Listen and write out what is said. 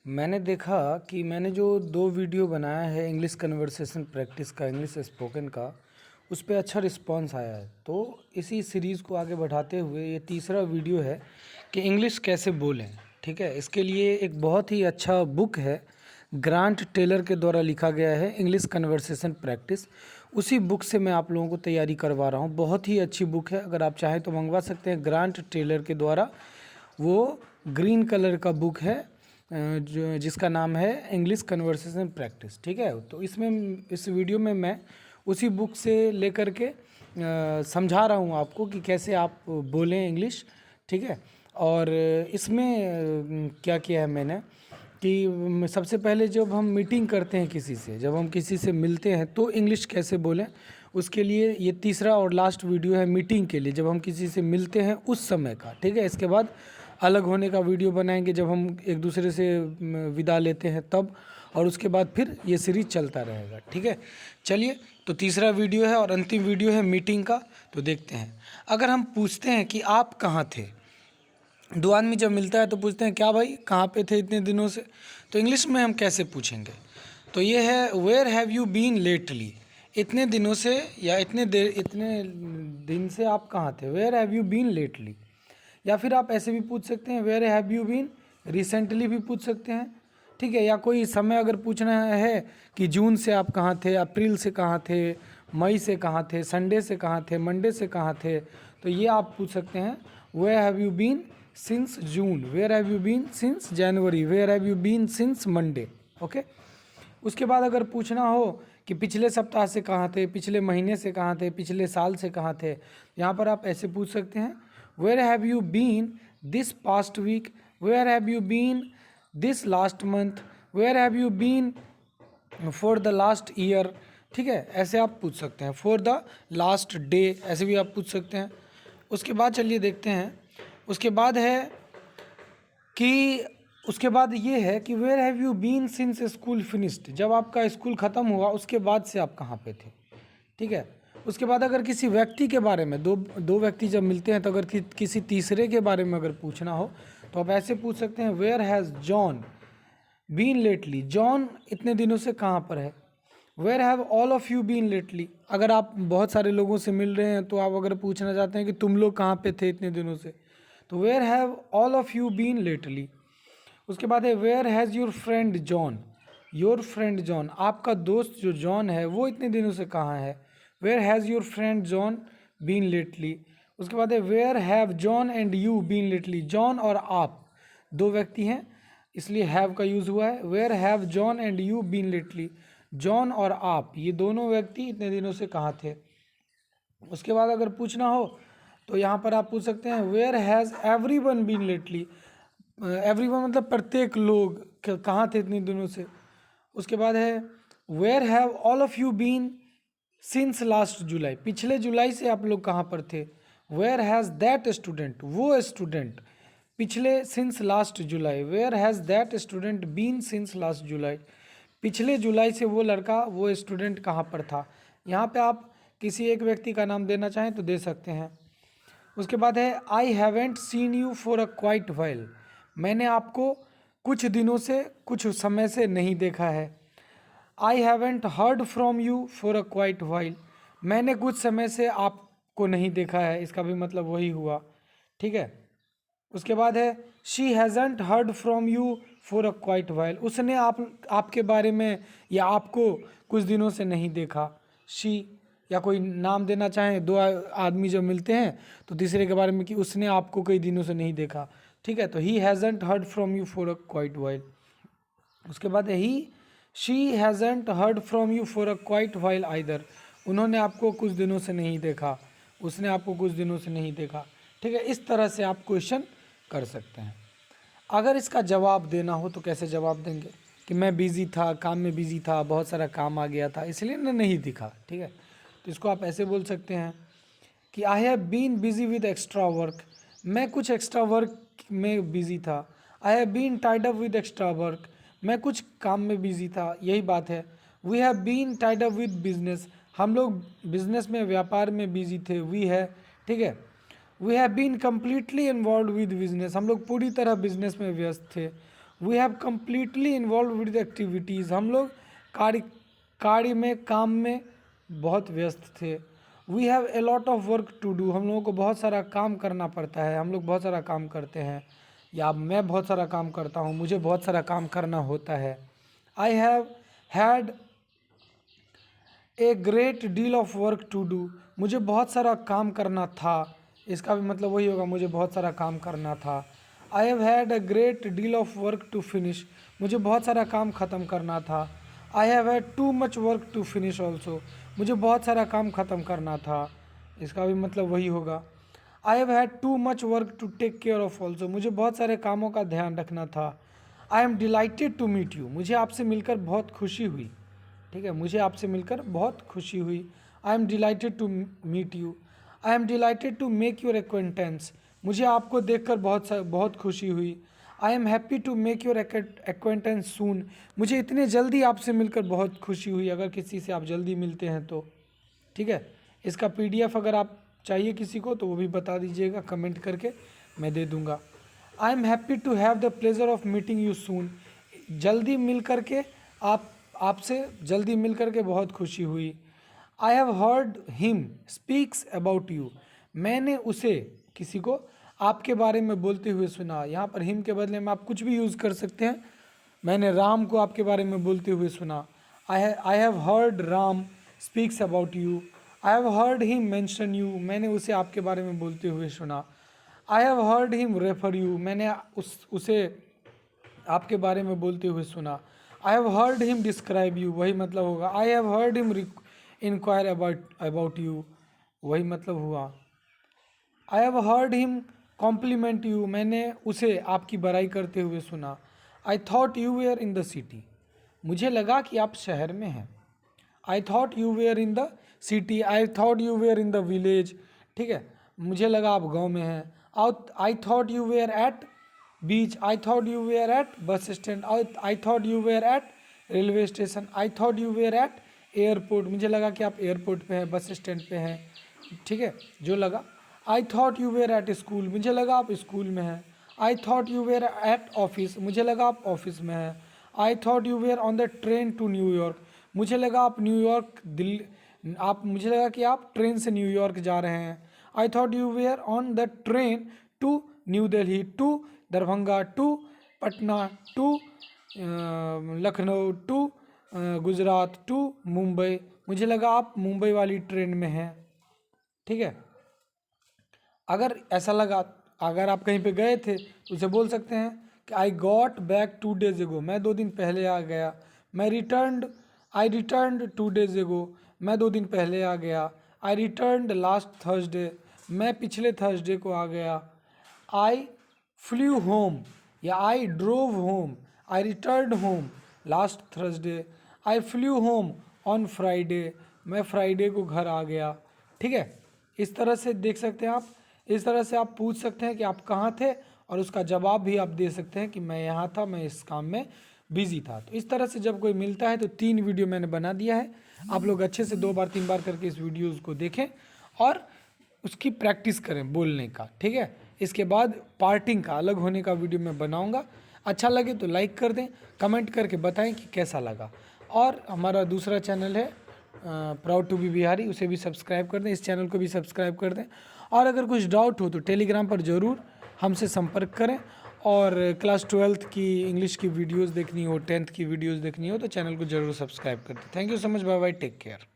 मैंने देखा कि मैंने जो 2 वीडियो बनाया है इंग्लिश कन्वर्सेशन प्रैक्टिस का, इंग्लिश स्पोकन का, उस पे अच्छा रिस्पांस आया है। तो इसी सीरीज़ को आगे बढ़ाते हुए ये तीसरा वीडियो है कि इंग्लिश कैसे बोलें। ठीक है, इसके लिए एक बहुत ही अच्छा बुक है, ग्रांट टेलर के द्वारा लिखा गया है, इंग्लिश कन्वर्सेशन प्रैक्टिस। उसी बुक से मैं आप लोगों को तैयारी करवा रहा हूँ। बहुत ही अच्छी बुक है, अगर आप चाहें तो मंगवा सकते हैं ग्रांट टेलर के द्वारा। वो ग्रीन कलर का बुक है जो जिसका नाम है इंग्लिश कन्वर्सेशन प्रैक्टिस। ठीक है, तो इसमें इस वीडियो में मैं उसी बुक से लेकर के समझा रहा हूँ आपको कि कैसे आप बोलें इंग्लिश। ठीक है, और इसमें क्या किया है मैंने कि सबसे पहले जब हम मीटिंग करते हैं किसी से, जब हम किसी से मिलते हैं तो इंग्लिश कैसे बोलें, उसके लिए ये तीसरा और लास्ट वीडियो है मीटिंग के लिए, जब हम किसी से मिलते हैं उस समय का। ठीक है, इसके बाद अलग होने का वीडियो बनाएंगे जब हम एक दूसरे से विदा लेते हैं तब, और उसके बाद फिर ये सीरीज चलता रहेगा। ठीक है, चलिए, तो तीसरा वीडियो है और अंतिम वीडियो है मीटिंग का। तो देखते हैं, अगर हम पूछते हैं कि आप कहाँ थे, दो आदमी जब मिलता है तो पूछते हैं क्या भाई कहाँ पे थे इतने दिनों से, तो इंग्लिश में हम कैसे पूछेंगे। तो ये है where have you been lately, इतने दिनों से या इतने दिन से आप कहाँ थे, where have you been lately. या फिर आप ऐसे भी पूछ सकते हैं where have you been recently भी पूछ सकते हैं। ठीक है, या कोई समय अगर पूछना है कि जून से आप कहाँ थे, अप्रैल से कहाँ थे, मई से कहाँ थे, संडे से कहाँ थे, मंडे से कहाँ थे, तो ये आप पूछ सकते हैं where have you been since June, where have you been since January, where have you been since Monday. Okay, उसके बाद अगर पूछना हो कि पिछले सप्ताह से कहाँ थे, पिछले महीने से कहाँ थे, पिछले साल से कहाँ थे, यहाँ पर आप ऐसे पूछ सकते हैं where have you been this past week, where have you been this last month, where have you been for the last year. ठीक है, ऐसे आप पूछ सकते हैं, फॉर द लास्ट डे ऐसे भी आप पूछ सकते हैं। उसके बाद चलिए देखते हैं, उसके बाद है कि उसके बाद ये है कि where have you been since school finished, जब आपका स्कूल ख़त्म हुआ उसके बाद से आप कहाँ पे थे। ठीक है, उसके बाद अगर किसी व्यक्ति के बारे में, दो व्यक्ति जब मिलते हैं तो अगर किसी तीसरे के बारे में अगर पूछना हो तो आप ऐसे पूछ सकते हैं where has John been lately, John इतने दिनों से कहाँ पर है। Where have all of you been lately, अगर आप बहुत सारे लोगों से मिल रहे हैं तो आप अगर पूछना चाहते हैं कि तुम लोग कहाँ पे थे इतने दिनों से, तो where have all of you been lately. उसके बाद है where has your friend John, your friend John, आपका दोस्त जो जॉन है वो इतने दिनों से कहाँ है, where has your friend John been lately. उसके बाद है where have John and you been lately, John और आप दो व्यक्ति हैं इसलिए हैव का यूज़ हुआ है, where have John and you been lately, John और आप ये दोनों व्यक्ति इतने दिनों से कहाँ थे। उसके बाद अगर पूछना हो तो यहाँ पर आप पूछ सकते हैं where has everyone been lately, everyone मतलब प्रत्येक लोग कहाँ थे इतने दिनों से। उसके बाद है where have all of you been since last July, पिछले जुलाई से आप लोग कहाँ पर थे। वेयर हैज़ दैट स्टूडेंट, वो स्टूडेंट पिछले since last July, where has that student been since last July, पिछले जुलाई से वो लड़का वो स्टूडेंट कहाँ पर था। यहाँ पे आप किसी एक व्यक्ति का नाम देना चाहें तो दे सकते हैं। उसके बाद है I haven't seen you for a quite while, मैंने आपको कुछ दिनों से, कुछ समय से नहीं देखा है। I haven't heard from you for a quite while, मैंने कुछ समय से आपको नहीं देखा है, इसका भी मतलब वही हुआ। ठीक है, उसके बाद है she hasn't heard from you for a quite while, उसने आपके बारे में या आपको कुछ दिनों से नहीं देखा। शी, या कोई नाम देना चाहें, दो आदमी जब मिलते हैं तो तीसरे के बारे में कि उसने आपको कई दिनों से नहीं देखा। ठीक है, तो he hasn't heard from you for a quite while. उसके बाद है he she hasn't heard from you for a quite while either, उन्होंने आपको कुछ दिनों से नहीं देखा, उसने आपको कुछ दिनों से नहीं देखा। ठीक है, इस तरह से आप क्वेश्चन कर सकते हैं। अगर इसका जवाब देना हो तो कैसे जवाब देंगे कि मैं बिज़ी था, काम में बिज़ी था, बहुत सारा काम आ गया था इसलिए ना नहीं दिखा। ठीक है, तो इसको आप ऐसे बोल सकते हैं कि I have been busy with extra work, मैं कुछ एक्स्ट्रा वर्क में बिज़ी था। I have been tied up with extra work, मैं कुछ काम में बिज़ी था, यही बात है। We have been tied up with business, हम लोग बिजनेस में, व्यापार में बिज़ी थे, वी है। ठीक है, we have been completely involve with business, हम लोग पूरी तरह बिजनेस में व्यस्त थे। We have completely involve with activities, हम लोग कार्य में, काम में बहुत व्यस्त थे। We have a lot of work to do, हम लोगों को बहुत सारा काम करना पड़ता है, हम लोग बहुत सारा काम करते हैं, या मैं बहुत सारा काम करता हूँ, मुझे बहुत सारा काम करना होता है। I have had a great deal of work to do, मुझे बहुत सारा काम करना था, इसका भी मतलब वही होगा, मुझे बहुत सारा काम करना था। I have had a great deal of work to finish, मुझे बहुत सारा काम ख़त्म करना था। I have had too much work to finish also, मुझे बहुत सारा काम ख़त्म करना था, इसका भी मतलब वही होगा। I have had too much work to take care of also, मुझे बहुत सारे कामों का ध्यान रखना था। I am delighted to meet you, मुझे आपसे मिलकर बहुत खुशी हुई। ठीक है, मुझे आपसे मिलकर बहुत खुशी हुई। I am delighted to meet you. I am delighted to make your acquaintance, मुझे आपको देखकर बहुत खुशी हुई। I am happy to make your acquaintance soon, मुझे इतने जल्दी आपसे मिलकर बहुत खुशी हुई, अगर किसी से आप जल्दी मिलते हैं तो। ठीक है, इसका PDF अगर आप चाहिए किसी को तो वो भी बता दीजिएगा कमेंट करके, मैं दे दूंगा। I am happy to have the pleasure of meeting you soon, जल्दी मिल करके आपसे जल्दी मिल करके बहुत खुशी हुई। आई have heard him speaks about you, मैंने उसे, किसी को आपके बारे में बोलते हुए सुना। यहाँ पर हिम के बदले में आप कुछ भी यूज़ कर सकते हैं। मैंने राम को आपके बारे में बोलते हुए सुना। I have heard Ram speaks about you. I have heard him mention you, मैंने उसे आपके बारे में बोलते हुए सुना। I have heard him refer you, मैंने उसे आपके बारे में बोलते हुए सुना। I have heard him describe you, वही मतलब होगा। I have heard him inquire about you, वही मतलब हुआ। I have heard him compliment you, मैंने उसे आपकी बड़ाई करते हुए सुना। I thought you were in the city, मुझे लगा कि आप शहर में हैं। I thought you were in the city, I thought you were in the village. ठीक है, मुझे लगा आप गांव में हैं। I thought you were at beach, I thought you were at bus stand, I thought you were at railway station, I thought you were at airport, मुझे लगा कि आप एयरपोर्ट पे हैं, बस स्टैंड पे हैं। ठीक है, जो लगा। I thought you were at school, मुझे लगा आप स्कूल में हैं। I thought you were at office, मुझे लगा आप ऑफिस में हैं। I thought you were on the train to New York, मुझे लगा आप न्यूयॉर्क मुझे लगा कि आप ट्रेन से न्यूयॉर्क जा रहे हैं। I thought you were on the train to New Delhi, to Darbhanga, to Patna, to Lucknow, to Gujarat, to Mumbai, मुझे लगा आप मुंबई वाली ट्रेन में हैं। ठीक है, अगर ऐसा लगा, अगर आप कहीं पे गए थे तो उसे बोल सकते हैं कि आई गॉट बैक 2 days एगो, मैं 2 दिन पहले आ गया। आई रिटर्नड 2 days एगो, मैं 2 दिन पहले आ गया। आई रिटर्नड लास्ट थर्सडे, मैं पिछले थर्सडे को आ गया। आई फ्लू होम या I drove home, I return home last Thursday. Eye flu home on Friday, मैं फ्राइडे को घर आ गया। ठीक है, इस तरह से देख सकते हैं आप, इस तरह से आप पूछ सकते हैं कि आप कहाँ थे, और उसका जवाब भी आप दे सकते हैं कि मैं यहाँ था, मैं इस काम में बिजी था। तो इस तरह से जब कोई मिलता है तो 3 वीडियो मैंने बना दिया है, आप लोग अच्छे से 2 बार 3 बार करके इस वीडियोज़ को देखें और उसकी प्रैक्टिस करें बोलने का। ठीक है, इसके बाद पार्टिंग का अलग होने का वीडियो मैं बनाऊँगा। अच्छा लगे तो लाइक कर दें, कमेंट करके बताएं कि कैसा लगा। और हमारा दूसरा चैनल है प्राउड टू बी बिहारी, उसे भी सब्सक्राइब कर दें, इस चैनल को भी सब्सक्राइब कर दें। और अगर कुछ डाउट हो तो टेलीग्राम पर ज़रूर हमसे संपर्क करें। और क्लास 12th की इंग्लिश की वीडियोस देखनी हो, 10th की वीडियोस देखनी हो तो चैनल को ज़रूर सब्सक्राइब कर दें। Thank you so much, bye bye, take care.